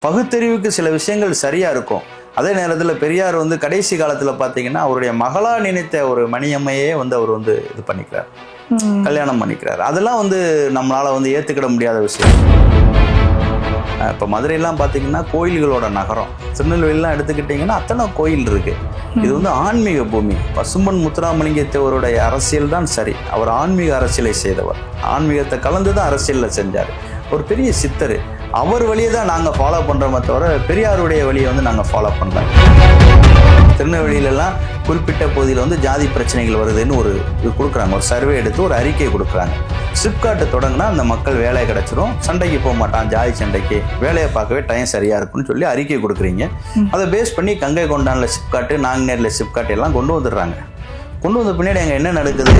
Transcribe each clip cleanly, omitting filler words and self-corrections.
பகுத்தறிவுக்கு சில விஷயங்கள் சரியா இருக்கும். அதே நேரத்தில் பெரியார் வந்து கடைசி காலத்தில் பார்த்தீங்கன்னா அவருடைய மகளா நினைத்த ஒரு மணியம்மையே வந்து அவர் வந்து இது பண்ணிக்கிறார், கல்யாணம் பண்ணிக்கிறார். அதெல்லாம் வந்து நம்மளால வந்து ஏற்றுக்கிட முடியாத விஷயம். இப்போ மதுரையெல்லாம் பார்த்தீங்கன்னா கோயில்களோட நகரம். திருநெல்வேலிலாம் எடுத்துக்கிட்டிங்கன்னா அத்தனை கோயில் இருக்கு. இது வந்து ஆன்மீக பூமி. பசும்பொன் முத்துராமலிங்க தேவருடைய அரசியல் தான் சரி. அவர் ஆன்மீக அரசியலை செய்தவர். ஆன்மீகத்தை கலந்து தான் அரசியலில் செஞ்சார். ஒரு பெரிய சித்தர். அவர் வழியை தான் நாங்கள் ஃபாலோ பண்ணுறோமே தவிர பெரியாருடைய வழியை வந்து நாங்கள் ஃபாலோ பண்ணல. திருநெல்வேலியிலலாம் குறிப்பிட்ட பகுதியில் வந்து ஜாதி பிரச்சனைகள் வருதுன்னு ஒரு இது கொடுக்குறாங்க. ஒரு சர்வே எடுத்து ஒரு அறிக்கை கொடுக்குறாங்க. சிப்காட்டை தொடங்கினா அந்த மக்கள் வேலை கிடச்சிரும், சண்டைக்கு போக மாட்டான், ஜாதி சண்டைக்கு வேலையை பார்க்கவே டைம் சரியாக இருக்குன்னு சொல்லி அறிக்கை கொடுக்குறீங்க. அதை பேஸ் பண்ணி கங்கை கொண்டானில் சிப்காட்டு, நாங்குநேரில் சிப்காட்டு எல்லாம் கொண்டு வந்துடுறாங்க. கொண்டு வந்த பின்னாடி அங்கே என்ன நடக்குது?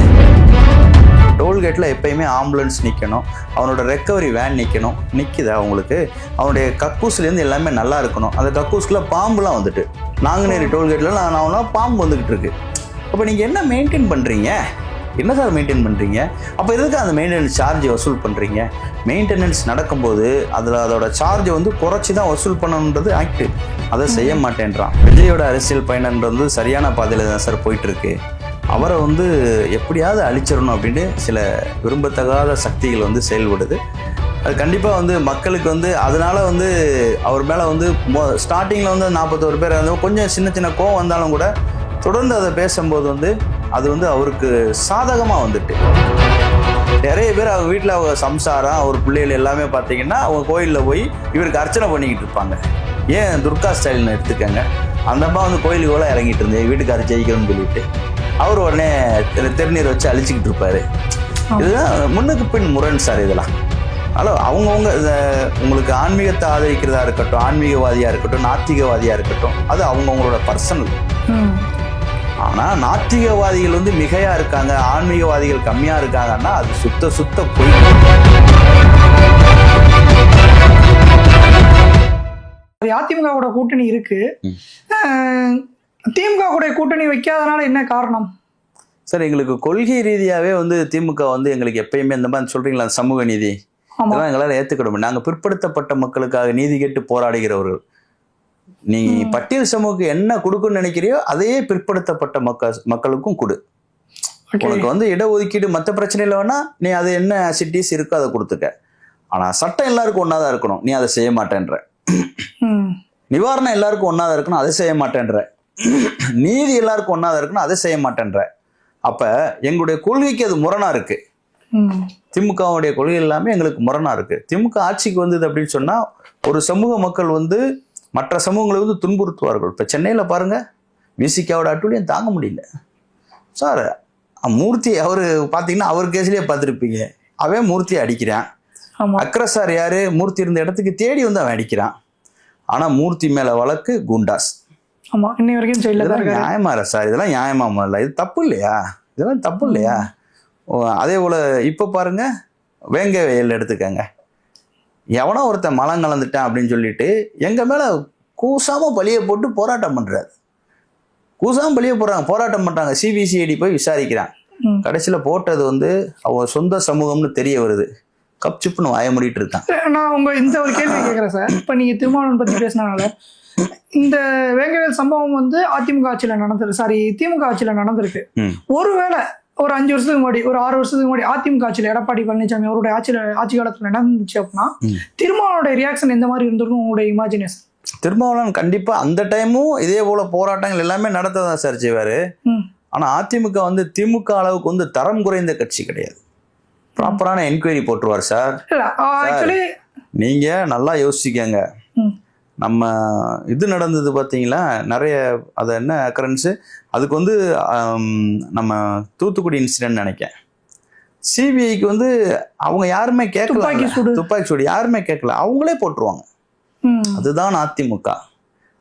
டோல்கேட்டில் எப்பயுமே ஆம்புலன்ஸ் நிற்கணும், அவனோட ரெக்கவரி வேன் நிற்கணும். நிற்குதா அவங்களுக்கு? அவனுடைய கக்கூஸ்லேருந்து எல்லாமே நல்லா இருக்கணும். அந்த கக்கூஸ்க்குள்ள பாம்புலாம் வந்துட்டு, நாங்குநேரி டோல்கேட்டில் நான் பாம்பு வந்துக்கிட்டு இருக்கு. அப்போ நீங்கள் என்ன மெயின்டைன் பண்ணுறீங்க? என்ன சார் மெயின்டைன் பண்ணுறீங்க? அப்போ எதுக்கு அந்த மெயின்டெனன்ஸ் சார்ஜ் வசூல் பண்ணுறீங்க? மெயின்டெனன்ஸ் நடக்கும்போது அதோட சார்ஜை வந்து குறைச்சி தான் வசூல் பண்ணணுன்றது ஆக்ட். அதை செய்ய மாட்டேன்றான். விஜயோட அரசியல் பயணன்றது சரியான பாதையில் தான் சார் போயிட்டுருக்கு. அவரை வந்து எப்படியாவது அழிச்சிடணும் அப்படின்னு சில விரும்பத்தகாத சக்திகள் வந்து செயல்படுது. அது கண்டிப்பாக வந்து மக்களுக்கு வந்து அதனால வந்து அவர் மேலே வந்து ஸ்டார்டிங்கில் வந்து 41 பேர் வந்து கொஞ்சம் சின்ன சின்ன கோவம் வந்தாலும் கூட தொடர்ந்து அதை பேசும்போது வந்து அது வந்து அவருக்கு சாதகமாக வந்துட்டு நிறைய பேர் அவங்க வீட்டில் அவங்க சம்சாரம் அவர் பிள்ளைகள் எல்லாமே பார்த்தீங்கன்னா அவங்க கோயிலில் போய் இவருக்கு அர்ச்சனை பண்ணிக்கிட்டு இருப்பாங்க. ஏன் துர்கா ஸ்டைல்னு எடுத்துக்கங்க. அந்த அம்மா வந்து கோயிலுக்கு கூட இறங்கிட்டு இருந்தேன் வீட்டுக்கார ஜெயிக்கணும்னு சொல்லிட்டு அவர் உடனே திருநீர் வச்சு அழிச்சிக்கிட்டு இருப்பாரு. இதுதான் முன்னுக்கு பின் முரண் சார் இதெல்லாம். ஹலோ, அவங்கவுங்க உங்களுக்கு ஆன்மீகத்தை ஆதரிக்கிறதா இருக்கட்டும், ஆன்மீகவாதியாக இருக்கட்டும், நாத்திகவாதியாக இருக்கட்டும், அது அவங்கவுங்களோட பர்சனல். ஆனால் நாத்திகவாதிகள் வந்து மிகையாக இருக்காங்க, ஆன்மீகவாதிகள் கம்மியாக இருக்காங்கன்னா அது சுத்த பொய். அதிமுகவோட கூட்டணி இருக்கு, திமுக கூட கூட்டணி வைக்காதனால என்ன காரணம் சார்? எங்களுக்கு கொள்கை ரீதியாகவே வந்து திமுக வந்து எங்களுக்கு எப்பயுமே இந்த மாதிரி சொல்றீங்களா சமூக நீதி இதெல்லாம் எங்களால் ஏற்றுக்கிட முடியும். நாங்கள் பிற்படுத்தப்பட்ட மக்களுக்காக நீதி கேட்டு போராடுகிறவர்கள். நீ பட்டியல் சமூகத்துக்கு என்ன கொடுக்குன்னு நினைக்கிறியோ அதையே பிற்படுத்தப்பட்ட மக்களுக்கும் கொடு. உனக்கு வந்து இடஒதுக்கீடு மற்ற பிரச்சனையில் வேணா நீ அது என்ன சிட்டிஸ் இருக்கோ அதை கொடுத்துக்க. ஆனால் சட்டம் எல்லாருக்கும் ஒன்றா தான் இருக்கணும், நீ அதை செய்ய மாட்டேன்ற. நிவாரணம் எல்லாருக்கும் ஒன்றா தான் இருக்கணும், அதை செய்ய மாட்டேன்ற. நீதி எல்லாருக்கும் ஒன்றா தான் இருக்கணும், அதை செய்ய மாட்டேன்ற. அப்போ எங்களுடைய கொள்கைக்கு அது முரணா இருக்கு. திமுகவுடைய கொள்கை எல்லாமே எங்களுக்கு முரணா இருக்கு. திமுக ஆட்சிக்கு வந்தது அப்படின்னு சொன்னா ஒரு சமூக மக்கள் வந்து மற்ற சமூகங்களை வந்து துன்புறுத்துவார்கள். இப்போ சென்னையில் பாருங்க, விசிகாவோட அட்டூழியம் தாங்க முடியல சார். மூர்த்தி அவரு பார்த்தீங்கன்னா அவர் கேஸ்லயே பார்த்துருப்பீங்க, அவன் மூர்த்தியை அடிக்கிறான். அக்ரஸார் யாரு? மூர்த்தி இருந்த இடத்துக்கு தேடி வந்து அவன் அடிக்கிறான். ஆனா மூர்த்தி மேல வழக்கு குண்டாஸ். நியாயமா சார்? இதெல்லாம் நியாயமா? இது தப்பு இல்லையா? இதெல்லாம் தப்பு இல்லையா? அதே போல இப்ப பாருங்க, வேங்க வயல் எடுத்துக்கங்க. எவனோ ஒருத்தன் மலம் கலந்துட்டான் அப்படின்னு சொல்லிட்டு எங்க மேல கூசாம பழிய போட்டு போராட்டம் பண்றாரு. கூசாம பழிய போடுறாங்க, போராட்டம் பண்றாங்க. சிபிசிஐடி போய் விசாரிக்கிறான். கடைசியில போட்டது வந்து அவன் சொந்த சமூகம்னு தெரிய வருது. கப்சிப்புன்னு வாய மூடிட்டு இருக்கான். நான் உங்க இந்த ஒரு கேள்வி கேட்கறேன் சார். இப்ப நீங்க திருமாவளவன் பத்தி பேசினால இந்த வேங்கவேல் சம்பவம் வந்து அதிமுக ஆட்சியில நடந்திருக்கு, சாரி திமுக ஆட்சியில நடந்திருக்கு. ஒருவேளை ஒரு 5 வருஷத்துக்கு முன்னாடி, ஒரு 6 வருஷத்துக்கு முன்னாடி அதிமுக ஆட்சியில எடப்பாடி பழனிசாமி அவருடைய ஆட்சி காலத்துல நடந்துச்சு அப்படின்னா திருமாவளவனுடைய ரியாக்ஷன் எந்த மாதிரி இருந்திருக்கும் உங்களுடைய இமேஜினேஷன்? திருமாவளவன் கண்டிப்பா அந்த டைமும் இதே போல போராட்டங்கள் எல்லாமே நடத்ததான் சார் செய்வாரு. ஆனா அதிமுக வந்து திமுக அளவுக்கு வந்து தரம் குறைந்த கட்சி கிடையாது. ப்ராப்பரான என்கொயரி போட்டுருவார் சார். நீங்க நல்லா யோசிக்கங்க. நம்ம இது நடந்தது பார்த்தீங்களா நிறைய, அது என்ன அக்கரன்ஸு, அதுக்கு வந்து நம்ம தூத்துக்குடி இன்சிடென்ட் நினைக்கிறேன். சிபிஐக்கு வந்து அவங்க யாருமே கேட்கல, துப்பாக்கி சூடு யாருமே கேட்கல, அவங்களே போட்டுருவாங்க. அதுதான் அதிமுக.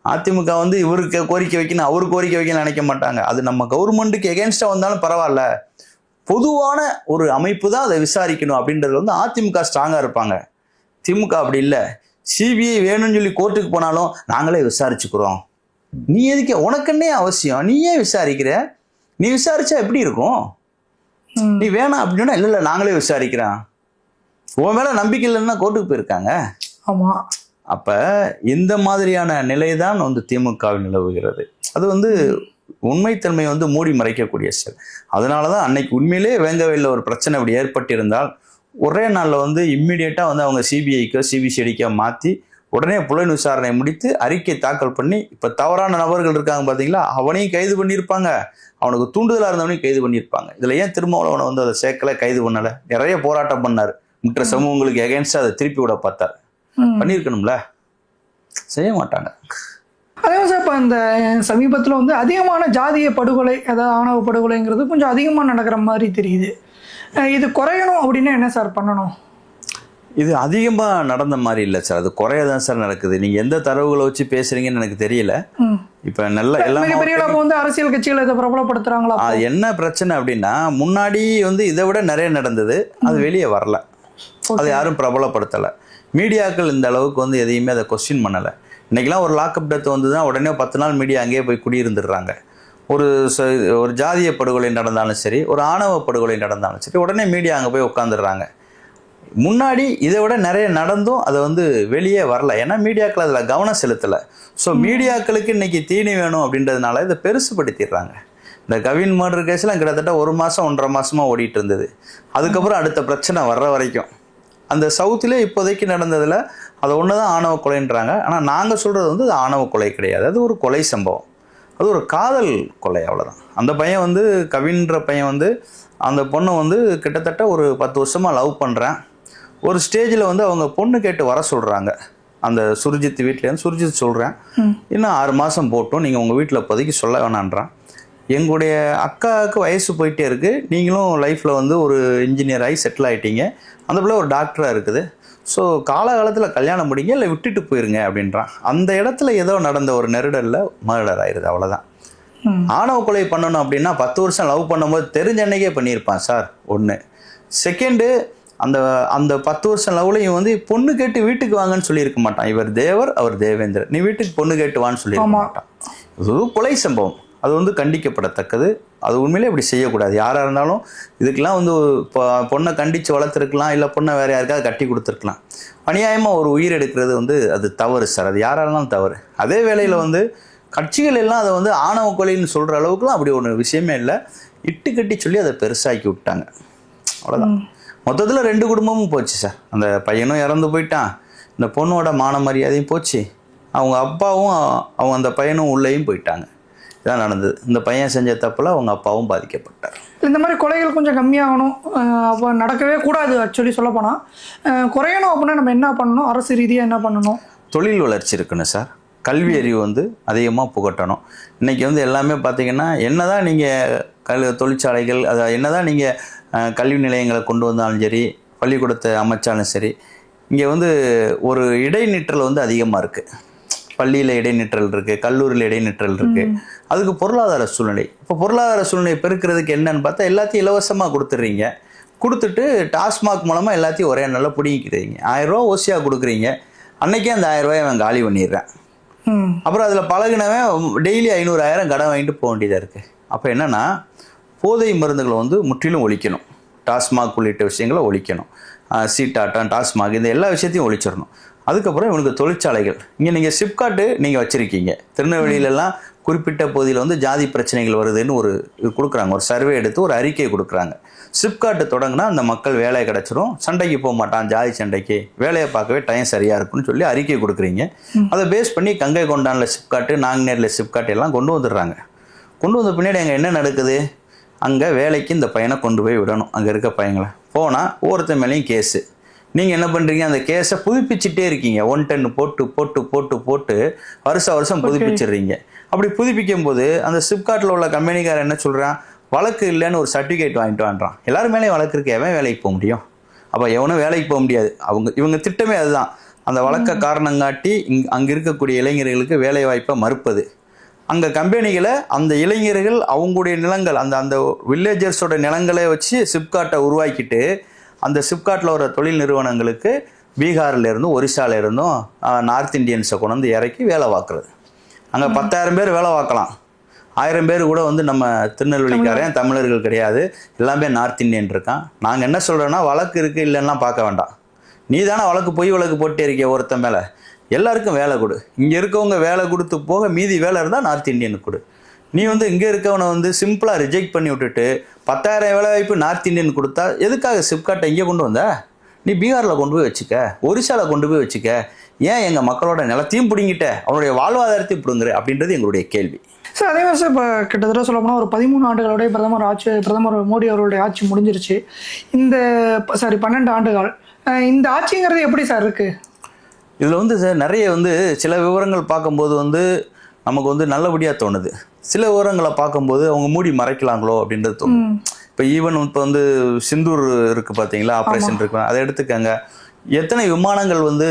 அதிமுக வந்து இவருக்கு கோரிக்கை வைக்கணும், அவரு கோரிக்கை வைக்கணும்னு நினைக்க மாட்டாங்க. அது நம்ம கவர்மெண்ட்டுக்கு எகென்ஸ்டா வந்தாலும் பரவாயில்ல, பொதுவான ஒரு அமைப்பு தான் அதை விசாரிக்கணும் அப்படின்றது வந்து அதிமுக ஸ்ட்ராங்கா இருப்பாங்க. திமுக அப்படி இல்லை. சிபிஐ வேணும்னு சொல்லி கோர்ட்டுக்கு போனாலும் நாங்களே விசாரிச்சுக்கிறோம். நீ எதுக்கு? உனக்குன்னே அவசியம், நீ ஏன் விசாரிக்கிற? நீ விசாரிச்சா எப்படி இருக்கும்? நீ வேணாம் அப்படின்னா இல்லை நாங்களே விசாரிக்கிறோம். உன் மேல நம்பிக்கை இல்லைன்னா கோர்ட்டுக்கு போயிருக்காங்க. அப்போ இந்த மாதிரியான நிலை தான் வந்து திமுகவில் நிலவுகிறது. அது வந்து உண்மைத்தன்மை வந்து மூடி மறைக்கக்கூடிய செயல். அதனால தான் அன்னைக்கு உண்மையிலே வேங்கவேலில் ஒரு பிரச்சனை அப்படி ஏற்பட்டிருந்தால் ஒரே நாளில் வந்து இம்மிடியேட்டாக வந்து அவங்க சிபிஐக்கோ சிபிசிஐடிக்கோ மாற்றி உடனே புலன் விசாரணை முடித்து அறிக்கை தாக்கல் பண்ணி, இப்போ தவறான நபர்கள் இருக்காங்க பார்த்தீங்களா, அவனையும் கைது பண்ணியிருப்பாங்க, அவனுக்கு தூண்டுதலாக இருந்தவனையும் கைது பண்ணியிருப்பாங்க. இதில் ஏன் திருமாவளவனை வந்து அதை சேர்க்கலை, கைது பண்ணலை? நிறைய போராட்டம் பண்ணார், மற்ற சமூகங்களுக்கு எகென்ஸ்டாக அதை திருப்பி விட பார்த்தார். பண்ணியிருக்கணும்ல, செய்ய மாட்டாங்க. அதே மாதிரி சார் இப்போ இந்த சமீபத்தில் வந்து அதிகமான ஜாதிய படுகொலை, அதாவது ஆணவ படுகொலைங்கிறது கொஞ்சம் அதிகமாக நடக்கிற மாதிரி தெரியுது. இது குறையணும் அப்படின்னா என்ன சார் பண்ணணும்? இது அதிகமாக நடந்த மாதிரி இல்லை சார், அது குறைய தான் சார் நடக்குது. நீங்கள் எந்த தரவுகளை வச்சு பேசுறீங்கன்னு எனக்கு தெரியல. இப்போ நல்ல எல்லாம் வந்து அரசியல் கட்சிகள் இதை பிரபலப்படுத்துறாங்களா? என்ன பிரச்சனை அப்படின்னா, முன்னாடி வந்து இதை விட நிறைய நடந்தது, அது வெளியே வரல, அதை யாரும் பிரபலப்படுத்தலை. மீடியாக்கள் இந்த அளவுக்கு வந்து எதையுமே அதை கொஸ்டின் பண்ணலை. இன்றைக்கெலாம் ஒரு லாக்அப் டெத் வந்து தான் உடனே 10 நாள் மீடியா அங்கேயே போய் குடியிருந்துடுறாங்க. ஒரு ஜாதிய படுகொலை நடந்தாலும் சரி, ஒரு ஆணவ படுகொலை நடந்தாலும் சரி, உடனே மீடியா அங்கே போய் உட்காந்துடுறாங்க. முன்னாடி இதை விட நிறைய நடந்தும் அதை வந்து வெளியே வரல, ஏன்னா மீடியாக்கள் அதில் கவனம் செலுத்தலை. ஸோ மீடியாக்களுக்கு இன்றைக்கி தீனி வேணும் அப்படின்றதுனால இதை பெருசுப்படுத்திடுறாங்க. இந்த கவின் மர்டர் கேஸ்லாம் கிட்டத்தட்ட 1 மாதம் 1.5 மாதமாக ஓடிட்டு இருந்தது. அதுக்கப்புறம் அடுத்த பிரச்சனை வர்ற வரைக்கும் அந்த சவுத்திலே இப்போதைக்கு நடந்ததில் அதை ஒன்று தான் ஆணவ கொலைன்றாங்க. ஆனால் நாங்கள் சொல்கிறது வந்து அது ஆணவ கொலை கிடையாது, அது ஒரு கொலை சம்பவம், அது ஒரு காதல் கொலை, அவ்வளோதான். அந்த பையன் வந்து கவின்ற பையன் வந்து அந்த பொண்ணை வந்து கிட்டத்தட்ட ஒரு 10 வருஷமாக லவ் பண்ணுறேன். ஒரு ஸ்டேஜில் வந்து அவங்க பொண்ணு கேட்டு வர சொல்கிறாங்க அந்த சுர்ஜித் வீட்டிலேருந்து. சுர்ஜித் சொல்கிறேன், இன்னும் 6 மாதம் போட்டும், நீங்கள் உங்கள் வீட்டில் இப்போதைக்கு சொல்ல வேணான்றான். எங்களுடைய அக்காவுக்கு வயசு போயிட்டே இருக்குது, நீங்களும் லைஃப்பில் வந்து ஒரு இன்ஜினியர் ஆகி செட்டில் ஆகிட்டீங்க, அந்த பிள்ளை ஒரு டாக்டராக இருக்குது, ஸோ காலகாலத்தில் கல்யாணம் முடிங்க இல்லை விட்டுட்டு போயிருங்க அப்படின்றான். அந்த இடத்துல ஏதோ நடந்த ஒரு நெருடலில் மர்டர் ஆயிடுது, அவ்வளோதான். ஆணவ கொலை பண்ணணும் அப்படின்னா 10 வருஷம் லவ் பண்ணும்போது தெரிஞ்ச அன்னைக்கே பண்ணியிருப்பான் சார், ஒன்று. செகண்டு, அந்த 10 வருஷம் லவ்லையும் வந்து பொண்ணு கேட்டு வீட்டுக்கு வாங்கன்னு சொல்லியிருக்க மாட்டான். இவர் தேவர், அவர் தேவேந்திரன், நீ வீட்டுக்கு பொண்ணு கேட்டு வான்னு சொல்லியிருக்க மாட்டான். இது கொலை சம்பவம், அது வந்து கண்டிக்கப்படத்தக்கது. அது உண்மையிலே இப்படி செய்யக்கூடாது. யாராக இருந்தாலும் இதுக்கெல்லாம் வந்து பொண்ணை கண்டித்து வளர்த்துருக்கலாம், இல்லை பொண்ணை வேறு யாருக்காவது கட்டி கொடுத்துருக்கலாம். அநியாயமாக ஒரு உயிர் எடுக்கிறது வந்து அது தவறு சார், அது யாராக இருந்தாலும் தவறு. அதே வேளையில் வந்து கட்சிகள் எல்லாம் அதை வந்து ஆணவ கொலைன்னு சொல்கிற அளவுக்குலாம் அப்படி ஒன்று விஷயமே இல்லை. இட்டு கட்டி சொல்லி அதை பெருசாக்கி விட்டாங்க, அவ்வளோதான். மொத்தத்தில் 2 குடும்பமும் போச்சு சார். அந்த பையனும் இறந்து போயிட்டான், இந்த பொண்ணோட மான மரியாதையும் போச்சு, அவங்க அப்பாவும் அவங்க அந்த பையனும் உள்ளேயும் போயிட்டாங்க. இதான் நடந்தது. இந்த பையன் செஞ்ச தப்பில் அவங்க அப்பாவும் பாதிக்கப்பட்டார். இந்த மாதிரி கொலைகள் கொஞ்சம் கம்மியாகணும், அப்போ நடக்கவே கூடாது. ஆக்சுவலி சொல்ல போனால் குறையணும் அப்படின்னா நம்ம என்ன பண்ணணும்? அரசு ரீதியாக என்ன பண்ணணும்? தொழில் வளர்ச்சி இருக்கணும் சார், கல்வி அறிவு வந்து அதிகமாக புகட்டணும். இன்றைக்கி வந்து எல்லாமே பார்த்திங்கன்னா, என்ன தான் நீங்கள் தொழிற்சாலைகள், அதை என்ன தான் நீங்கள் கல்வி நிலையங்களை கொண்டு வந்தாலும் சரி, பள்ளிக்கூடத்தை அமைச்சாலும் சரி, இங்கே வந்து ஒரு இடைநிற்றல் வந்து அதிகமாக இருக்குது. பள்ளியில் இடைநிற்றல் இருக்குது, கல்லூரியில் இடைநிற்றல் இருக்குது. அதுக்கு பொருளாதார சூழ்நிலை, இப்போ பொருளாதார சூழ்நிலை பெருக்கிறதுக்கு என்னன்னு பார்த்தா எல்லாத்தையும் இலவசமாக கொடுத்துட்றீங்க. கொடுத்துட்டு டாஸ்மாக் மூலமாக எல்லாத்தையும் ஒரே நாளில் பிடிங்கிக்கிறீங்க. 1000 ரூபா ஓசியாக கொடுக்குறீங்க, அன்றைக்கே அந்த 1000 ரூபாயை அவன் காலி பண்ணிடுறேன். அப்புறம் அதில் பழகினவன் டெய்லி 500,000 கடன் வாங்கிட்டு போக வேண்டியதாக இருக்குது. அப்போ என்னென்னா, போதை மருந்துகளை வந்து முற்றிலும் ஒழிக்கணும், டாஸ்மாக் உள்ளிட்ட விஷயங்களை ஒழிக்கணும், சீட்டாட்டம், டாஸ்மாக், இந்த எல்லா விஷயத்தையும் ஒழிச்சிடணும். அதுக்கப்புறம் இவனுக்கு தொழிற்சாலைகள், இங்கே நீங்கள் சிப்காட்டு நீங்கள் வச்சுருக்கீங்க, திருநெல்வேலியிலலாம் குறிப்பிட்ட பகுதியில் வந்து ஜாதி பிரச்சனைகள் வருதுன்னு ஒரு இது கொடுக்குறாங்க, ஒரு சர்வே எடுத்து ஒரு அறிக்கை கொடுக்குறாங்க. சிப்காட்டு தொடங்கினா அந்த மக்கள் வேலை கிடச்சிரும், சண்டைக்கு போக மாட்டான், ஜாதி சண்டைக்கு, வேலையை பார்க்கவே டைம் சரியாக இருக்குன்னு சொல்லி அறிக்கை கொடுக்குறீங்க. அதை பேஸ் பண்ணி கங்கை கொண்டானில் சிப்காட்டு, நாங்குநேரில் சிப்காட்டு எல்லாம் கொண்டு வந்துடுறாங்க. கொண்டு வந்த பின்னாடி அங்கே என்ன நடக்குது? அங்கே வேலைக்கு இந்த பையனை கொண்டு போய் விடணும், அங்கே இருக்க பையங்களை. போனால் ஒவ்வொருத்த மேலேயும் கேஸு. நீங்கள் என்ன பண்ணுறீங்க? அந்த கேஸை புதுப்பிச்சுட்டே இருக்கீங்க, 110 போட்டு போட்டு போட்டு போட்டு வருஷம் புதுப்பிச்சிடுறீங்க. அப்படி புதுப்பிக்கும் போது அந்த சிப்காட்டில் உள்ள கம்பெனிக்காரன் என்ன சொல்கிறான்? வழக்கு இல்லைன்னு ஒரு சர்டிஃபிகேட் வாங்கிட்டு வாங்குறான். எல்லாரும் மேலேயும் வழக்கு இருக்கு, எவன் வேலைக்கு போக முடியும்? அப்போ எவனும் வேலைக்கு போக முடியாது. இவங்க திட்டமே அதுதான். அந்த வழக்கை காரணம் காட்டி அங்கே இருக்கக்கூடிய இளைஞர்களுக்கு வேலை வாய்ப்பை மறுப்பது. அங்கே கம்பெனிகளை அந்த இளைஞர்கள் அவங்களுடைய நிலங்கள், அந்த வில்லேஜர்ஸோட நிலங்களை வச்சு சிப்காட்டை உருவாக்கிட்டு அந்த சிப்காட்டில் வர தொழில் நிறுவனங்களுக்கு பீகார்லேருந்தும் ஒரிசாலேருந்தும் நார்த் இந்தியன்ஸை கொண்டு வந்து இறக்கி வேலை பார்க்குறது. அங்கே 10,000 பேர் வேலை பார்க்கலாம், 1000 பேர் கூட வந்து நம்ம திருநெல்வேலிக்காரன் தமிழர்கள் கிடையாது, எல்லாமே நார்த் இந்தியன் இருக்கான். நாங்கள் என்ன சொல்கிறோன்னா, வழக்கு இருக்குது இல்லைன்னா பார்க்க வேண்டாம், நீ தானே வழக்கு பொய் வழக்கு போட்டே இருக்கிய ஒருத்தன் மேலே, எல்லாருக்கும் வேலை கொடு. இங்கே இருக்கவங்க வேலை கொடுத்து போக மீதி வேலை இருந்தால் நார்த் இந்தியனுக்கு கொடு. நீ வந்து இங்கே இருக்கவனை வந்து சிம்பிளாக ரிஜெக்ட் பண்ணி விட்டுட்டு 10,000 வேலை வாய்ப்பு நார்த் இந்தியன் கொடுத்தா எதுக்காக சிப்காட்டை இங்கே கொண்டு வந்த? நீ பீகாரில் கொண்டு போய் வச்சுக்க, ஒரிசாவில் கொண்டு போய் வச்சுக்க. ஏன் எங்கள் மக்களோட நிலத்தையும் பிடுங்கிட்ட, அவனுடைய வாழ்வாதாரத்தையும் பிடுங்குற அப்படின்றது எங்களுடைய கேள்வி. சார் அதே மாதிரி சார் இப்போ கிட்டத்தட்ட சொல்ல போனால் ஒரு 13 ஆண்டுகளுடைய பிரதமர் மோடி அவர்களுடைய ஆட்சி முடிஞ்சிருச்சு. 12 ஆண்டுகள் இந்த ஆட்சிங்கிறது எப்படி சார் இருக்கு? இதில் வந்து சார் நிறைய வந்து சில விவரங்கள் பார்க்கும்போது வந்து நமக்கு வந்து நல்லபடியாக தோணுது. சில விவரங்களை பார்க்கும்போது அவங்க மூடி மறைக்கலாங்களோ அப்படின்றது தோணும். இப்போ ஈவன் இப்போ வந்து சிந்தூர் இருக்குது பார்த்தீங்களா, ஆப்ரேஷன் இருக்கு, அதை எடுத்துக்கங்க. எத்தனை விமானங்கள் வந்து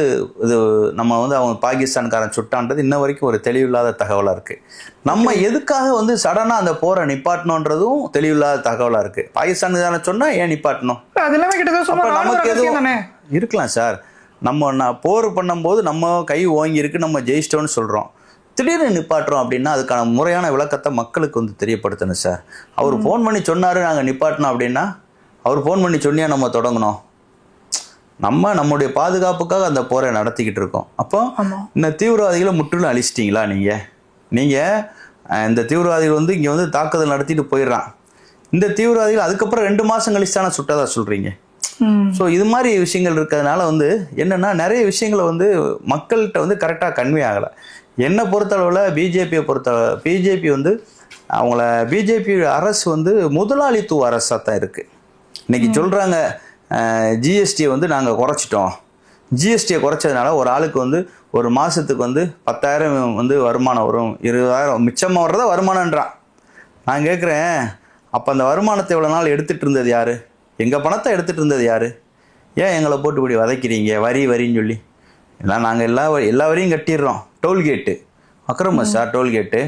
இது நம்ம வந்து அவங்க பாகிஸ்தான்காரன் சுட்டான்றது இன்ன வரைக்கும் ஒரு தெளிவில்லாத தகவலாக இருக்குது. நம்ம எதுக்காக வந்து சடனாக அந்த போரை நிப்பாட்டணுன்றதும் தெளிவில்லாத தகவலாக இருக்குது. பாகிஸ்தானுக்காரன் சொன்னால் ஏன் நிப்பாட்டணும்? நமக்கு எதுவும் இருக்கலாம் சார். நம்ம போர் பண்ணும்போது நம்ம கை ஓங்கி இருக்கு, நம்ம ஜெயிச்சிட்டோன்னு சொல்கிறோம். திடீர்னு நிப்பாட்டுறோம் அப்படின்னா அதுக்கான முறையான விளக்கத்தை மக்களுக்கு வந்து தெரியப்படுத்தணும் சார். அவர் ஃபோன் பண்ணி சொன்னார் நாங்கள் நிப்பாட்டினோம் அப்படின்னா, அவர் ஃபோன் பண்ணி சொன்னியா நம்ம தொடங்கணும்? நம்முடைய பாதுகாப்புக்காக அந்த போரை நடத்திக்கிட்டு இருக்கோம். அப்போ இந்த தீவிரவாதிகளை முற்றிலும் அழிச்சிட்டிங்களா? நீங்கள் இந்த தீவிரவாதிகள் வந்து இங்கே வந்து தாக்குதல் நடத்திட்டு போயிடுறான். இந்த தீவிரவாதிகள் அதுக்கப்புறம் 2 மாதம் கழிச்சு தானே சுட்டதா சொல்கிறீங்க. ஸோ இது மாதிரி விஷயங்கள் இருக்கிறதுனால வந்து என்னென்னா நிறைய விஷயங்களை வந்து மக்கள்கிட்ட வந்து கரெக்டாக கன்வே ஆகலை. என்னை பொறுத்தளவில் பிஜேபி வந்து அவங்கள பிஜேபி அரசு வந்து முதலாளித்துவ அரசாக தான் இருக்குது. இன்றைக்கி சொல்கிறாங்க ஜிஎஸ்டியை வந்து நாங்கள் குறைச்சிட்டோம். ஜிஎஸ்டியை குறைச்சதுனால ஒரு ஆளுக்கு வந்து ஒரு மாதத்துக்கு வந்து 10,000 வந்து வருமானம் வரும், 20,000 மிச்சமாக வர்றதா வருமானன்றான். நான் கேட்குறேன், அப்போ அந்த வருமானத்தை இவ்வளோ நாள் எடுத்துகிட்டு இருந்தது யார்? எங்கள் பணத்தை எடுத்துகிட்டு இருந்தது யார்? ஏன் எங்களை போட்டு இப்படி வதைக்கிறீங்க வரின்னு சொல்லி? எல்லாம் நாங்கள் எல்லா வரியும் கட்டிடுறோம். டோல்கேட்டு அக்கிரம சார், டோல்கேட்டு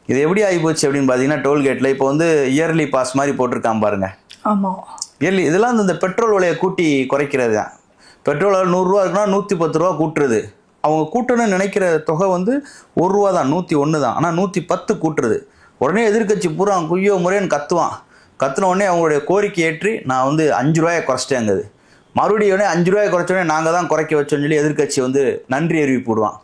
இது எப்படி ஆகிப்போச்சு அப்படின்னு பார்த்தீங்கன்னா, டோல்கேட்டில் இப்போ வந்து இயர்லி பாஸ் மாதிரி போட்டிருக்கான் பாருங்க. ஆமாம், இயர்லி. இதெல்லாம் இந்த பெட்ரோல் விலையை கூட்டி குறைக்கிறது தான். பெட்ரோல் 100 ரூபா இருக்குன்னா 110 ரூபா கூட்டுறது. அவங்க கூட்டணும்னு நினைக்கிற தொகை வந்து 1 ரூபா தான், 101 தான். ஆனால் 110 கூட்டுறது. உடனே எதிர்கட்சி பூரா குய்யோ முறைன்னு கத்துன உடனே அவங்களுடைய கோரிக்கை ஏற்றி நான் வந்து 5 ரூபாயை குறைச்சிட்டேங்குது. மறுபடியும் உடனே 5 ரூபாயை குறைச்சோடனே நாங்கள் தான் குறைக்க வச்சோன்னு சொல்லி எதிர்கட்சி வந்து நன்றி அறிவிப்பு விடுவான்.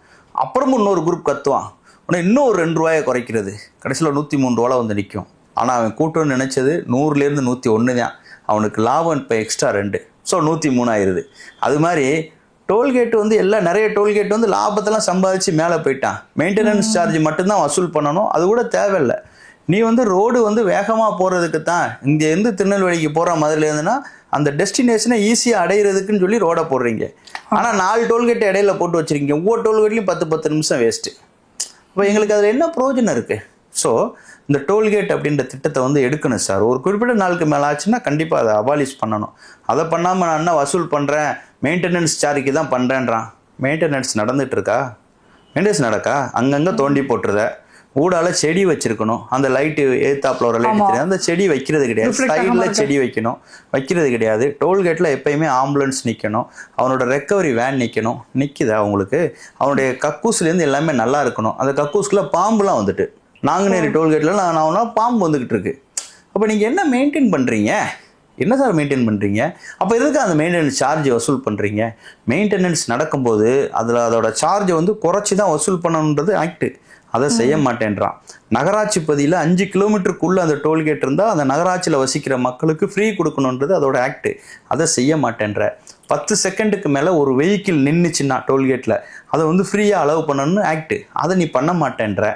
அப்புறமும் இன்னொரு குரூப் கத்துவான். உடனே இன்னும் ஒரு 2 ரூபாயை குறைக்கிறது. கடைசியில் 103 ரூபா வந்து நிற்கும். ஆனால் அவன் கூட்டணும்னு நினச்சது 100லேருந்து 101 தான். அவனுக்கு லாபம் இப்போ எக்ஸ்ட்ரா 2, ஸோ 103 ஆயிடுது. அது மாதிரி டோல்கேட் வந்து நிறைய டோல்கேட் வந்து லாபத்தெல்லாம் சம்பாதிச்சு மேலே போயிட்டான். மெயின்டெனன்ஸ் சார்ஜ் மட்டும்தான் வசூல் பண்ணணும், அது கூட தேவையில்லை. நீ வந்து ரோடு வந்து வேகமாக போகிறதுக்கு தான், இங்கேருந்து திருநெல்வேலிக்கு போகிற மாதிரி இருந்துன்னா அந்த டெஸ்டினேஷனை ஈஸியாக அடையிறதுக்குன்னு சொல்லி ரோடை போடுறீங்க. ஆனால் 4 டோல்கேட் இடையில போட்டு வச்சுருக்கீங்க. ஒவ்வொரு டோல்கேட்லையும் 10 நிமிஷம் வேஸ்ட்டு. இப்போ எங்களுக்கு அதில் என்ன பிரயோஜனம் இருக்குது? ஸோ இந்த டோல்கேட் அப்படின்ற திட்டத்தை வந்து எடுக்கணும் சார். ஒரு குறிப்பிட்ட நாளுக்கு மேலே ஆச்சுன்னா கண்டிப்பாக அதை அபாலிஷ் பண்ணணும். அதை பண்ணாமல் நான் என்ன வசூல் பண்ணுறேன், மெயின்டெனன்ஸ் சார்ஜுக்கு தான் பண்ணுறேன்றான். மெயின்டெனன்ஸ் நடந்துகிட்ருக்கா? மெயின்டெனன்ஸ் நடக்கா? அங்கங்கே தோண்டி போட்டுருத. ஊடால செடி வச்சிருக்கணும். அந்த லைட்டு ஏத்தாப்புல ஒரு லைட் தெரியும், அந்த செடி வைக்கிறது கிடையாது. சைடில் செடி வைக்கிறது கிடையாது. டோல்கேட்டில் எப்பயுமே ஆம்புலன்ஸ் நிற்கணும், அவனோட ரெக்கவரி வேன் நிற்குதா அவங்களுக்கு? அவனுடைய கக்கூஸ்லேருந்து எல்லாமே நல்லா இருக்கணும். அந்த கக்கூஸ்குள்ளே பாம்புலாம் வந்துட்டு, நாங்குநேரி டோல்கேட்டில் நான் பாம்பு வந்துக்கிட்டு இருக்கு. அப்போ நீங்கள் என்ன மெயின்டைன் பண்ணுறீங்க? என்ன சார் மெயின்டைன் பண்ணுறீங்க? அப்போ எதுக்கு அந்த மெயின்டெனன்ஸ் சார்ஜ் வசூல் பண்ணுறீங்க? மெயின்டெனன்ஸ் நடக்கும்போது அதோட சார்ஜை வந்து குறைச்சி தான் வசூல் பண்ணணுன்றது ஆக்டு. அதை செய்ய மாட்டேன்றான். நகராட்சி பகுதியில் 5 கிலோமீட்டருக்குள்ளே அந்த டோல்கேட் இருந்தால் அந்த நகராட்சியில் வசிக்கிற மக்களுக்கு ஃப்ரீ கொடுக்கணுன்றது அதோட ஆக்டு. அதை செய்ய மாட்டேன்ற. 10 செகண்டுக்கு மேலே ஒரு வெஹிக்கிள் நின்றுச்சுன்னா டோல்கேட்டில் அதை வந்து ஃப்ரீயாக அலோவ் பண்ணணும்னு ஆக்டு. அதை நீ பண்ண மாட்டேன்ற.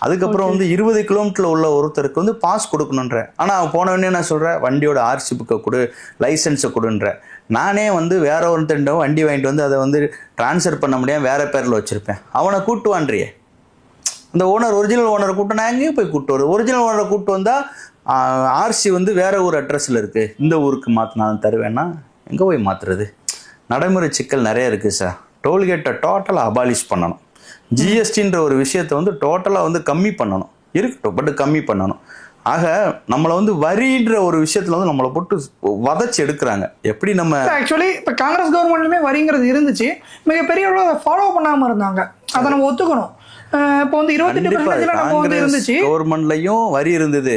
அதுக்கப்புறம் வந்து 20 கிலோமீட்டரில் உள்ள ஒருத்தருக்கு வந்து பாஸ் கொடுக்கணுன்ற. ஆனால் அவன் போனவொடனே நான் சொல்கிறேன், வண்டியோட ஆர்சி புக்கை கொடு, லைசன்ஸை கொடுன்ற. நானே வந்து வேற ஒருத்தண்ட வண்டி வாங்கிட்டு வந்து அதை வந்து ட்ரான்ஸ்ஃபர் பண்ண முடியாமல் வேறு பேரில் வச்சுருப்பேன். அவனை கூட்டுவான்றியே. இந்த ஒரிஜினல் ஓனரை கூப்பிட்டு நான் எங்கேயும் போய் கூப்பிட்டு வருது. ஒரிஜினல் ஓனரை கூப்பிட்டு வந்தால் ஆர்சி வந்து வேற ஒரு அட்ரஸில் இருக்குது, இந்த ஊருக்கு மாற்றினாலும் தருவேன்னா எங்கே போய் மாற்றுறது? நடைமுறை சிக்கல் நிறைய இருக்குது சார். டோல்கேட்டை டோட்டலாக அபாலிஷ் பண்ணணும். ஜிஎஸ்டின்ற ஒரு விஷயத்தை வந்து டோட்டலாக வந்து கம்மி பண்ணணும். இருக்கட்டும், பட் கம்மி பண்ணணும். ஆக நம்மளை வந்து வரின்ற ஒரு விஷயத்தில் வந்து நம்மளை போட்டு வதச்சி எடுக்கிறாங்க. எப்படி நம்ம ஆக்சுவலி இப்போ காங்கிரஸ் கவர்மெண்ட்லுமே வரிங்கிறது இருந்துச்சு, மிகப்பெரிய அளவு அதை ஃபாலோ பண்ணாமல் இருந்தாங்க. அதை நம்ம ஒத்துக்கணும். இப்போ வந்து 28% கவர்மெண்ட்லயும் வரி இருந்தது.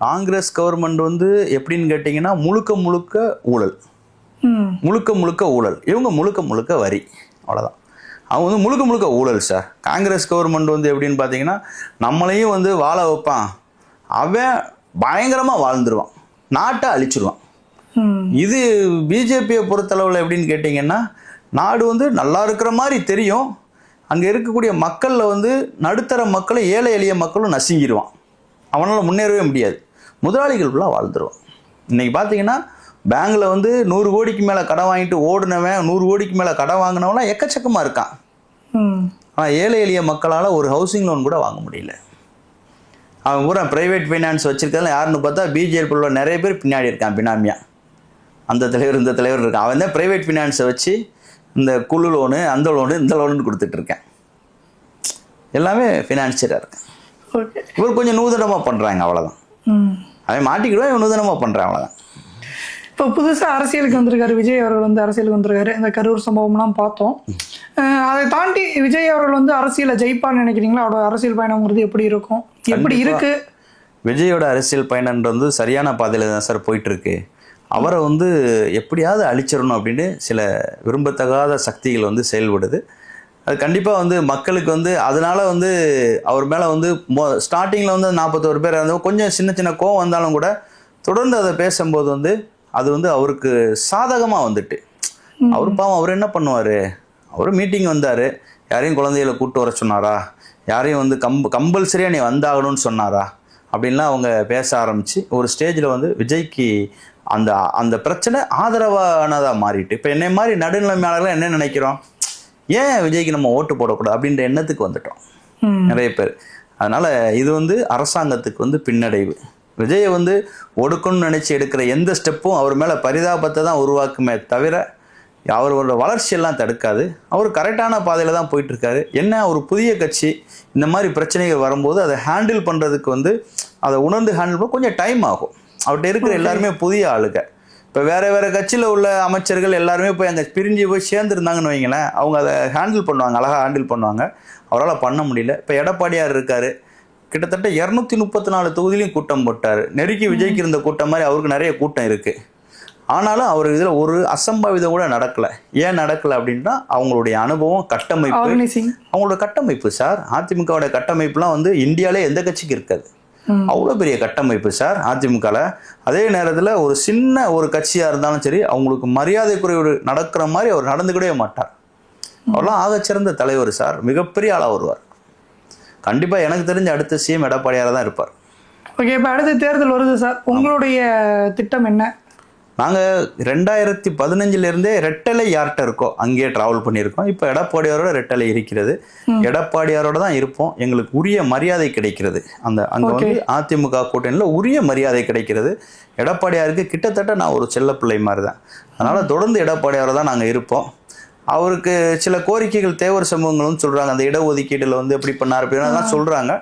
காங்கிரஸ் கவர்மெண்ட் வந்து எப்படின்னு கேட்டீங்கன்னா முழுக்க முழுக்க ஊழல். இவங்க முழுக்க வரி, அவ்வளவுதான். அவங்க வந்து முழுக்க முழுக்க ஊழல் சார். காங்கிரஸ் கவர்மெண்ட் வந்து எப்படின்னு பார்த்தீங்கன்னா நம்மளையும் வந்து வாழ வைப்பான், அவன் பயங்கரமாக வாழ்ந்துருவான், நாட்டை அழிச்சிருவான். இது பிஜேபியை பொறுத்தளவில் எப்படின்னு கேட்டிங்கன்னா நாடு வந்து நல்லா இருக்கிற மாதிரி தெரியும், அங்கே இருக்கக்கூடிய மக்களில் வந்து நடுத்தர மக்களை ஏழை எளிய மக்களும் நசுங்கிடுவான், அவனால் முன்னேறவே முடியாது, முதலாளிகள் ஃபுல்லாக வாழ்ந்துருவான். இன்றைக்கி பார்த்தீங்கன்னா பேங்கில் வந்து 100 கோடிக்கு மேலே கடன் வாங்கிட்டு ஓடுனவன் 100 கோடிக்கு மேலே கடன் வாங்கினவன்லாம் எக்கச்சக்கமாக இருக்கான். ஆனால் ஏழை எளிய மக்களால் ஒரு ஹவுசிங் லோன் கூட வாங்க முடியல. அவன் பூரா ப்ரைவேட் ஃபைனான்ஸ் வச்சுருக்கிறதுல யாருன்னு பார்த்தா பிஜேபியில் உள்ள நிறைய பேர் பின்னாடி இருக்கான் பினாமியா. அந்த தலைவர் இந்த தலைவர் இருக்கான், அவன் தான் ப்ரைவேட் ஃபினான்ஸை வச்சு இந்த குழு லோனு அந்த லோனு இந்த லோனுன்னு கொடுத்துட்ருக்கேன். எல்லாமே ஃபினான்ஷியராக இருக்கேன். இவர் கொஞ்சம் நூதனமாக பண்ணுறாங்க, அவ்வளோதான். அவன் மாட்டிக்கிடுவான், இவன் நூதனமாக பண்ணுறான், அவ்வளோதான். இப்போ புதுசாக அரசியலுக்கு வந்திருக்காரு விஜய் அவர்கள் வந்து அரசியலுக்கு வந்திருக்காரு. இந்த கரூர் சம்பவம்லாம் பார்த்தோம். அதை தாண்டி விஜய் அவர்கள் வந்து அரசியலை ஜெயிப்பான்னு நினைக்கிறீங்களா? அவரோட அரசியல் பயணம்ங்கிறது எப்படி இருக்கும், எப்படி இருக்கு? விஜயோட அரசியல் பயணம்ன்றது வந்து சரியான பாதையில் தான் சார் போயிட்டுருக்கு. அவரை வந்து எப்படியாவது அழிச்சிடணும் அப்படின்னு சில விரும்பத்தகாத சக்திகள் வந்து செயல்படுது. அது கண்டிப்பாக வந்து மக்களுக்கு வந்து அதனால வந்து அவர் மேலே வந்து ஸ்டார்டிங்கில் வந்து 41 பேர் இருந்தோம், கொஞ்சம் சின்ன சின்ன கோவம் வந்தாலும் கூட தொடர்ந்து அதை பேசும்போது வந்து அது வந்து அவருக்கு சாதகமாக வந்துட்டு, அவர் பாவம் அவர் என்ன பண்ணுவார், அவர் மீட்டிங் வந்தார், யாரையும் குழந்தைகளை கூப்பிட்டு வர சொன்னாரா, யாரையும் வந்து கம்பல்சரியாக நீ வந்தாகணும்னு சொன்னாரா அப்படின்லாம் அவங்க பேச ஆரம்பித்து ஒரு ஸ்டேஜில் வந்து விஜய்க்கு அந்த அந்த பிரச்சனை ஆதரவானதாக மாறிட்டு, இப்போ என்னை மாதிரி நடுநிலைமையாளர்கள் என்ன நினைக்கிறோம், ஏன் விஜய்க்கு நம்ம ஓட்டு போடக்கூடாது அப்படின்ற எண்ணத்துக்கு வந்துட்டோம் நிறைய பேர். அதனால் இது வந்து அரசாங்கத்துக்கு வந்து பின்னடைவு. விஜயை வந்து ஒடுக்கணும்னு நினச்சி எடுக்கிற எந்த ஸ்டெப்பும் அவர் மேலே பரிதாபத்தை தான் உருவாக்குமே தவிர அவரோட வளர்ச்சியெல்லாம் தடுக்காது. அவர் கரெக்டான பாதையில் தான் போயிட்டுருக்காரு. என்ன ஒரு புதிய கட்சி இந்த மாதிரி பிரச்சனைகள் வரும்போது அதை ஹேண்டில் பண்ணுறதுக்கு வந்து அதை உணர்ந்து ஹேண்டில் பண்ண கொஞ்சம் டைம் ஆகும். அவர்கிட்ட இருக்கிற எல்லாருமே புதிய ஆளுங்க. இப்போ வேறு வேறு கட்சியில் உள்ள அமைச்சர்கள் எல்லாருமே போய் அங்கே பிரிஞ்சு போய் சேர்ந்துருந்தாங்கன்னு வைங்களேன், அவங்க அதை ஹேண்டில் பண்ணுவாங்க, அழகாக ஹேண்டில் பண்ணுவாங்க. அவரால் பண்ண முடியல. இப்போ எடப்பாடியார் இருக்கார், கிட்டத்தட்ட 234 தொகுதியிலையும் கூட்டம் போட்டார். நெருக்கி விஜய்க்கு இருந்த கூட்டம் மாதிரி அவருக்கு நிறைய கூட்டம் இருக்குது. ஆனாலும் அவர் இதில் ஒரு அசம்பாவிதம் கூட நடக்கலை. ஏன் நடக்கலை அப்படின்னா அவங்களுடைய அனுபவம், கட்டமைப்பு, அவங்களோட கட்டமைப்பு சார். அதிமுகவோட கட்டமைப்புலாம் வந்து இந்தியாவிலே எந்த கட்சிக்கு இருக்காது, அவ்வளோ பெரிய கட்டமைப்பு சார் அதிமுகவில். அதே நேரத்தில் ஒரு சின்ன ஒரு கட்சியாக இருந்தாலும் சரி அவங்களுக்கு மரியாதை குறைவு நடக்கிற மாதிரி அவர் நடந்துக்கிடவே மாட்டார். அவர்லாம் ஆகச்சிறந்த தலைவர் சார், மிகப்பெரிய ஆளாக வருவார். கண்டிப்பாக எனக்கு தெரிஞ்ச அடுத்த சிஎம் எடப்பாடியார் தான் இருப்பார். ஓகே, இப்போ அடுத்த தேர்தல் வருது சார், உங்களுடைய திட்டம் என்ன? நாங்கள் 2015 ரெட்டலை யார்கிட்ட இருக்கோ அங்கேயே ட்ராவல் பண்ணியிருக்கோம். இப்போ எடப்பாடியாரோட ரெட்டலை இருக்கிறது, எடப்பாடியாரோட தான் இருப்போம். எங்களுக்கு உரிய மரியாதை கிடைக்கிறது. அங்கே வந்து அதிமுக கூட்டணியில் உரிய மரியாதை கிடைக்கிறது. எடப்பாடியாருக்கு கிட்டத்தட்ட நான் ஒரு செல்ல பிள்ளை மாதிரி தான். அதனால் தொடர்ந்து எடப்பாடியாரோட தான் நாங்கள் இருப்போம். அவருக்கு சில கோரிக்கைகள் தேவர் சமூகங்கள்னு சொல்கிறாங்க, அந்த இடஒதுக்கீட்டில் வந்து எப்படி பண்ணார் அப்படின்னா சொல்கிறாங்க.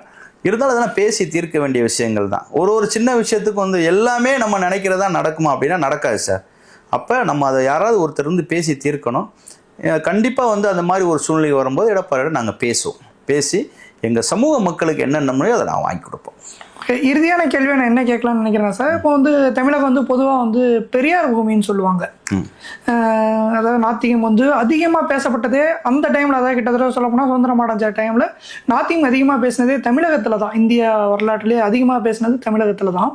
இருந்தாலும் அதெல்லாம் பேசி தீர்க்க வேண்டிய விஷயங்கள் தான். ஒரு சின்ன விஷயத்துக்கு வந்து எல்லாமே நம்ம நினைக்கிறதா நடக்குமா அப்படின்னா நடக்காது சார். அப்போ நம்ம அதை யாராவது ஒருத்தர் வந்து பேசி தீர்க்கணும். கண்டிப்பாக வந்து அந்த மாதிரி ஒரு சூழ்நிலை வரும்போது எடப்பாடியோட நாங்கள் பேசுவோம். பேசி எங்கள் சமூக மக்களுக்கு என்னென்ன முறையோ அதை நான் வாங்கி கொடுப்போம். இறுதியான கேள்வியை நான் என்ன கேட்கலான்னு நினைக்கிறேன் சார். இப்போ வந்து தமிழகம் வந்து பொதுவாக வந்து பெரியார் பூமின்னு சொல்லுவாங்க. அதாவது நாத்திகம் வந்து அதிகமாக பேசப்பட்டதே அந்த டைமில், அதாவது கிட்டத்தட்ட சொல்ல போனால் சுதந்திரம் அடைஞ்ச டைமில் நாத்திகம் அதிகமாக பேசினதே தமிழகத்தில் தான். இந்தியா வரலாற்றிலே அதிகமாக பேசினது தமிழகத்தில் தான்.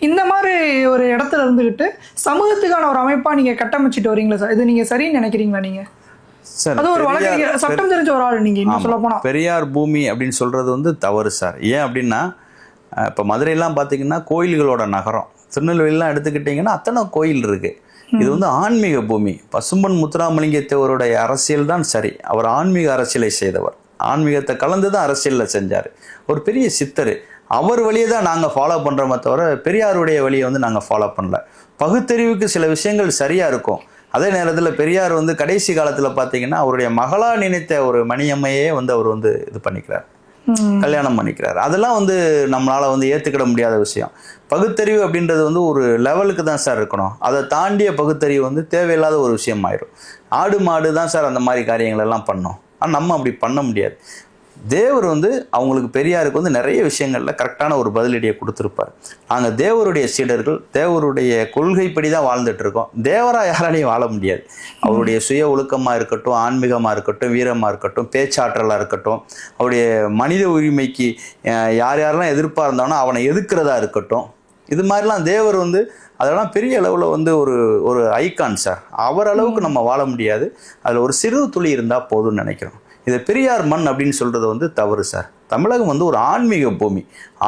இந்த மாதிரி ஒரு இடத்துல இருந்துக்கிட்டு சமூகத்துக்கான ஒரு அமைப்பாக நீங்கள் கட்டமைச்சிட்டு வரீங்களா சார்? இது நீங்கள் சரின்னு நினைக்கிறீங்களா? நீங்கள் அது ஒரு வழக்கு சட்டம் தெரிஞ்ச ஒரு ஆள், நீங்கள் இன்னும் சொல்ல போனால் பெரியார் பூமி அப்படின்னு சொல்கிறது வந்து தவறு சார். ஏன் அப்படின்னா இப்போ மதுரையெல்லாம் பார்த்தீங்கன்னா கோயில்களோட நகரம், திருநெல்வேலிலாம் எடுத்துக்கிட்டிங்கன்னா அத்தனை கோயில் இருக்குது. இது வந்து ஆன்மீக பூமி. பசும்பொன் முத்துராமலிங்க தேவருடைய அரசியல் தான் சரி. அவர் ஆன்மீக அரசியலை செய்தவர், ஆன்மீகத்தை கலந்து தான் அரசியலில் செஞ்சார். ஒரு பெரிய சித்தர். அவர் வழியை தான் நாங்கள் ஃபாலோ பண்ணுறோமே தவிர பெரியாருடைய வழியை வந்து நாங்கள் ஃபாலோ பண்ணல. பகுத்தறிவுக்கு சில விஷயங்கள் சரியாக இருக்கும். அதே நேரத்தில் பெரியார் வந்து கடைசி காலத்தில் பார்த்தீங்கன்னா அவருடைய மகளாக நினைத்த ஒரு மணியம்மையே வந்து அவர் வந்து இது பண்ணிக்கிறார், கல்யாணம் பண்ணிக்கிறார். அதெல்லாம் வந்து நம்மளால் வந்து ஏற்றுக்கிட முடியாத விஷயம். பகுத்தறிவு அப்படின்றது வந்து ஒரு லெவலுக்கு தான் சார் இருக்கணும். அதை தாண்டிய பகுத்தறிவு வந்து தேவையில்லாத ஒரு விஷயம் ஆயிடும். ஆடு மாடு தான் சார் அந்த மாதிரி காரியங்கள் எல்லாம் பண்ணோம். ஆனால் நம்ம அப்படி பண்ண முடியாது. தேவர் வந்து அவங்களுக்கு பெரியாருக்கு வந்து நிறைய விஷயங்கள்ல கரெக்டான ஒரு பதிலடியை கொடுத்துருப்பார். நாங்கள் தேவருடைய சீடர்கள், தேவருடைய கொள்கைப்படி தான் வாழ்ந்துட்டு இருக்கோம். தேவராக யாராலையும் வாழ முடியாது. அவருடைய சுய ஒழுக்கமாக இருக்கட்டும், ஆன்மீகமாக இருக்கட்டும், வீரமாக இருக்கட்டும், பேச்சாற்றலாக இருக்கட்டும், அவருடைய மனித உரிமைக்கு யார் யாரெல்லாம் எதிர்ப்பாக இருந்தானோ அவனை எதிர்க்கிறதா இருக்கட்டும், இது மாதிரிலாம் தேவர் வந்து அதெல்லாம் பெரிய அளவில் வந்து ஒரு ஐகான் சார். அவர் அளவுக்கு நம்ம வாழ முடியாது. அதில் ஒரு சிறு துளி இருந்தால் போதும்னு நினைக்கிறோம். இது பெரியார் மண் அப்படின்னு சொல்கிறது வந்து தவறு சார். தமிழகம் வந்து ஒரு ஆன்மீக பூமி.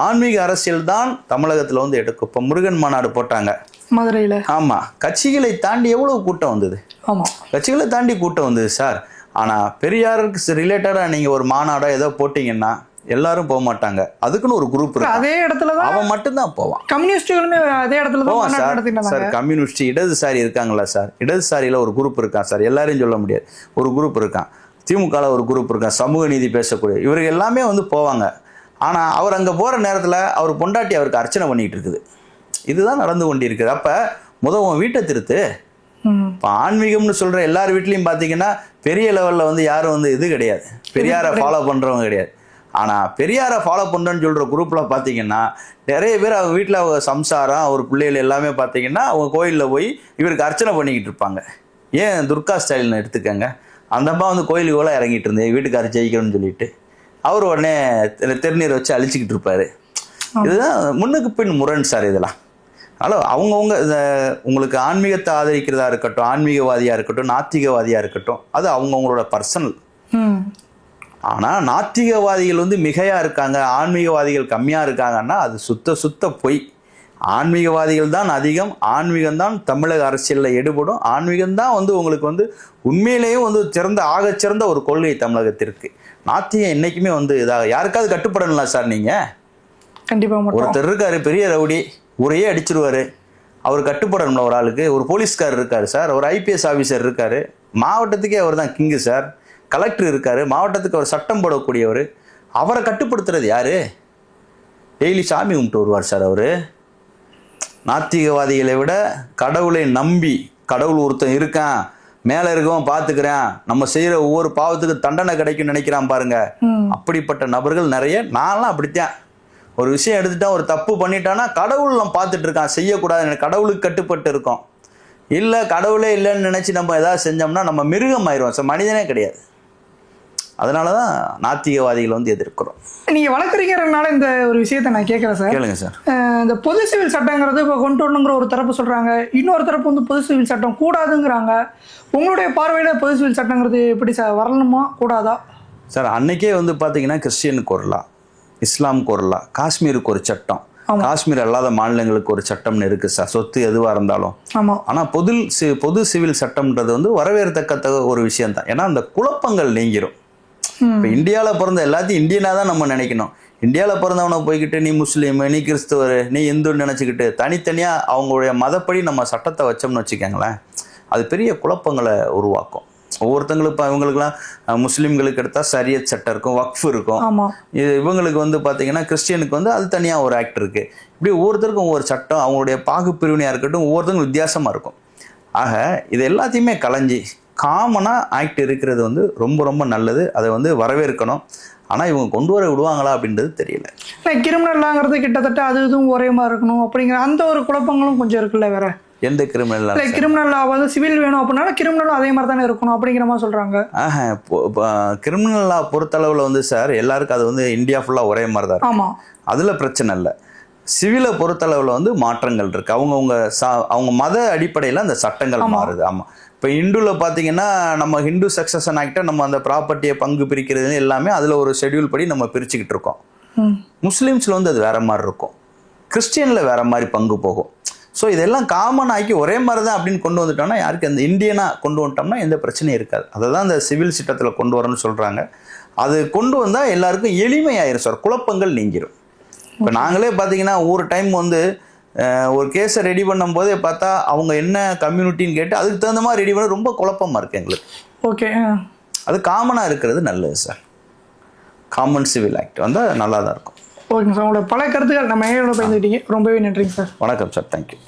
ஆன்மீக அரசியல் தான் தமிழகத்தில் வந்து எடுக்கும். இப்போ முருகன் மாநாடு போட்டாங்க மதுரையில். ஆமாம், கட்சிகளை தாண்டி எவ்வளோ கூட்டம் வந்தது. ஆமாம், கட்சிகளை தாண்டி கூட்டம் வந்தது சார். ஆனால் பெரியாருக்கு ரிலேட்டடாக நீங்கள் ஒரு மாநாடோ ஏதோ போட்டிங்கன்னா எல்லாரும் போக மாட்டாங்க. அதுக்குன்னு ஒரு குரூப் இருக்கு. அதே இடத்துல தான் அவன் மட்டும்தான் போவான். கம்யூனிஸ்டுகளுமே அதே இடத்துல போவான் சார். சார் கம்யூனிஸ்ட் இடதுசாரி இருக்காங்களா சார்? இடதுசாரியில் ஒரு குரூப் இருக்கான் சார். எல்லாரையும் சொல்ல முடியாது. ஒரு குரூப் இருக்கான். திமுகவில் ஒரு குரூப் இருக்கான், சமூக நீதி பேசக்கூடிய. இவர்கள் எல்லாமே வந்து போவாங்க. ஆனால் அவர் அங்கே போகிற நேரத்தில் அவர் பொண்டாட்டி அவருக்கு அர்ச்சனை பண்ணிக்கிட்டு இருக்குது. இதுதான் நடந்து கொண்டு இருக்குது. அப்போ உன் வீட்டை திருத்து. இப்போ ஆன்மீகம்னு சொல்கிற எல்லார் வீட்லேயும் பார்த்தீங்கன்னா பெரிய லெவலில் வந்து யாரும் வந்து இது கிடையாது, பெரியாரை ஃபாலோ பண்ணுறவங்க கிடையாது. ஆனால் பெரியாரை ஃபாலோ பண்ணுறேன்னு சொல்கிற குரூப்பில் பார்த்தீங்கன்னா நிறைய பேர் அவங்க வீட்டில் அவங்க சம்சாரம், அவர் பிள்ளைகள் எல்லாமே பார்த்தீங்கன்னா அவங்க கோயிலில் போய் இவருக்கு அர்ச்சனை பண்ணிக்கிட்டு இருப்பாங்க. ஏன் துர்கா ஸ்டைலில் எடுத்துக்கங்க. அந்த அம்மா வந்து கோயிலுக்கு போல இறங்கிட்டு இருந்தேன் வீட்டுக்கார ஜெயிக்கணும்னு சொல்லிட்டு அவர் உடனே திருநீரை வச்சு அழிச்சிக்கிட்டு இருப்பாரு. இதுதான் முன்னுக்கு பின் முரண் சார் இதெல்லாம். அதனால் அவங்கவுங்க உங்களுக்கு ஆன்மீகத்தை ஆதரிக்கிறதா இருக்கட்டும், ஆன்மீகவாதியாக இருக்கட்டும், நாத்திகவாதியாக இருக்கட்டும், அது அவங்கவுங்களோட பர்சனல். ஆனால் நாத்திகவாதிகள் வந்து மிகையாக இருக்காங்க, ஆன்மீகவாதிகள் கம்மியாக இருக்காங்கன்னா அது சுத்த பொய். ஆன்மீகவாதிகள் தான் அதிகம். ஆன்மீகம் தான் தமிழக அரசியலில் எடுபடும். ஆன்மீகம் தான் வந்து உங்களுக்கு வந்து உண்மையிலேயும் வந்து ஆகச்சிறந்த ஒரு கொள்கை தமிழகத்திற்கு. நாத்திகம் என்றைக்குமே வந்து இதாக யாருக்காவது கட்டுப்படலாம் சார். நீங்கள் கண்டிப்பாக ஒருத்தர் இருக்காரு, பெரிய ரவுடி, ஊரையே அடிச்சிருவாரு, அவர் கட்டுப்படணும்ல ஒரு ஆளுக்கு. ஒரு போலீஸ்கார் இருக்காரு சார், ஒரு ஐபிஎஸ் ஆஃபீஸர் இருக்காரு, மாவட்டத்துக்கே அவர் தான் கிங்கு சார். கலெக்டர் இருக்காரு, மாவட்டத்துக்கு அவர் சட்டம் போடக்கூடியவர். அவரை கட்டுப்படுத்துறது யாரு? டெய்லி சாமி கும்பிட்டு வருவார் சார் அவர். நாத்திகவாதிகளை விட கடவுளை நம்பி, கடவுள் ஒருத்தன் இருக்கான், மேலே இருக்கவன் பார்த்துக்கிறேன், நம்ம செய்கிற ஒவ்வொரு பாவத்துக்கு தண்டனை கிடைக்கும்னு நினைக்கிறான் பாருங்க, அப்படிப்பட்ட நபர்கள் நிறைய. நான்லாம் அப்படித்தான். ஒரு விஷயம் எடுத்துட்டா, ஒரு தப்பு பண்ணிட்டான்னா கடவுள் நம்ம பார்த்துட்டு இருக்கான், செய்யக்கூடாது, கடவுளுக்கு கட்டுப்பட்டு இருக்கோம். இல்லை கடவுளே இல்லைன்னு நினச்சி நம்ம எதாவது செஞ்சோம்னா நம்ம மிருகம் ஆயிடுவோம் சார், மனிதனே கிடையாது. அதனால தான் நாத்திகவாதிகள் வந்து எதிர்க்கிறோம். நீங்கள் வழக்கறிஞர்னால இந்த ஒரு விஷயத்தை நான் கேட்குறேன் சார். கேளுங்க சார். இந்த பொது சிவில் சட்டங்கிறது இப்போ கொண்டு வரணுங்கிற ஒரு தரப்பு சொல்கிறாங்க, இன்னொரு தரப்பு வந்து பொது சிவில் சட்டம் கூடாதுங்கிறாங்க. உங்களுடைய பார்வையில் பொது சிவில் சட்டங்கிறது எப்படி சார், வரணுமா கூடாதா சார்? அன்னைக்கே வந்து பார்த்தீங்கன்னா கிறிஸ்டியனுக்கு ஒரு லா, இஸ்லாமுக்கு ஒரு லா, காஷ்மீருக்கு ஒரு சட்டம், காஷ்மீர் அல்லாத மாநிலங்களுக்கு ஒரு சட்டம்னு இருக்கு சார், சொத்து எதுவாக இருந்தாலும். ஆனால் பொது சிவில் சட்டம்ன்றது வந்து வரவேற்கத்தக்க ஒரு விஷயம் தான். ஏன்னா அந்த குழப்பங்கள் நீங்கிரும். இப்போ இந்தியாவில் பிறந்த எல்லாத்தையும் இந்தியனாக தான் நம்ம நினைக்கணும். இந்தியாவில் பிறந்தவனை போய்கிட்டு நீ முஸ்லீம், நீ கிறிஸ்துவர், நீ இந்துன்னு நினச்சிக்கிட்டு தனித்தனியாக அவங்களுடைய மதப்படி நம்ம சட்டத்தை வச்சோம்னு வச்சுக்கோங்களேன், அது பெரிய குழப்பங்களை உருவாக்கும். ஒவ்வொருத்தங்களுக்கு இப்போ இவங்களுக்குலாம் முஸ்லீம்களுக்கு எடுத்தால் சரியத் சட்டம் இருக்கும், வக்ஃப் இருக்கும். இவங்களுக்கு வந்து பார்த்தீங்கன்னா கிறிஸ்டியனுக்கு வந்து அது தனியாக ஒரு ஆக்ட் இருக்குது. இப்படி ஒவ்வொருத்தருக்கும் ஒவ்வொரு சட்டம், அவங்களுடைய பாகுப்பிரிவினையாக இருக்கட்டும், ஒவ்வொருத்தருக்கும் வித்தியாசமாக இருக்கும். ஆக இது எல்லாத்தையுமே கலைஞ்சி காமனாக ஆக்ட் இருக்கிறது வந்து ரொம்ப ரொம்ப நல்லது. அதை வந்து வரவேற்கணும். ஆனால் இவங்க கொண்டு வர விடுவாங்களா அப்படின்றது தெரியல. கிரிமினல்லாங்கிறது கிட்டத்தட்ட அது இதுவும் ஒரே மாதிரி இருக்கணும் அப்படிங்கிற அந்த ஒரு குழப்பங்களும் கொஞ்சம் இருக்குல்ல. வேற எந்த கிரிமினல் கிரிமினல் வந்து சிவில் வேணும் அப்படின்னா கிரிமினலும் அதே மாதிரி தானே இருக்கணும் அப்படிங்கிற மாதிரி சொல்கிறாங்க. கிரிமினல் லா பொறுத்தளவில் வந்து சார் எல்லாருக்கும் அது வந்து இந்தியா ஃபுல்லாக ஒரே மாதிரி தான். ஆமாம், அதில் பிரச்சனை இல்லை. சிவிலை பொறுத்தளவில் வந்து மாற்றங்கள் இருக்குது. அவங்க மத அடிப்படையில் அந்த சட்டங்கள் மாறுது. ஆமாம், இப்போ ஹிந்துவில் பார்த்தீங்கன்னா நம்ம ஹிந்து சக்சஷன் ஆக்டை நம்ம அந்த ப்ராப்பர்ட்டியை பங்கு பிரிக்கிறது எல்லாமே அதில் ஒரு ஷெட்யூல் படி நம்ம பிரிச்சுக்கிட்டு இருக்கோம். முஸ்லீம்ஸில் வந்து அது வேற மாதிரி இருக்கும், கிறிஸ்டியனில் வேற மாதிரி பங்கு போகும். ஸோ இதெல்லாம் காமன் ஆக்கி ஒரே மாதிரி தான் அப்படின்னு கொண்டு வந்துட்டோம்னா யாருக்கு அந்த இந்தியனாக கொண்டு வந்துட்டோம்னா எந்த பிரச்சனையும் இருக்காது. அதை தான் இந்த சிவில் சட்டத்தில் கொண்டு வரணும்னு சொல்கிறாங்க. அது கொண்டு வந்தால் எல்லாருக்கும் எளிமையாயிரும் சார், குழப்பங்கள் நீங்கிரும். இப்போ நாங்களே பார்த்தீங்கன்னா ஒவ்வொரு டைம் வந்து ஒரு கேஸை ரெடி பண்ணும் போதே பார்த்தா அவங்க என்ன கம்யூனிட்டின்னு கேட்டு அதுக்கு தகுந்த மாதிரி ரெடி பண்ண ரொம்ப குழப்பமாக இருக்குது எங்களுக்கு. ஓகே, அது காமனாக இருக்கிறது நல்லது சார். காமன் சிவில் ஆக்ட் வந்தால் நல்லா தான் இருக்கும். ஓகேங்க சார், உங்களோட பல கருத்துக்கள் நம்ம ஏழோட பயந்துக்கிட்டீங்க. ரொம்பவே நன்றிங்க சார். வணக்கம் சார், தேங்க்யூ.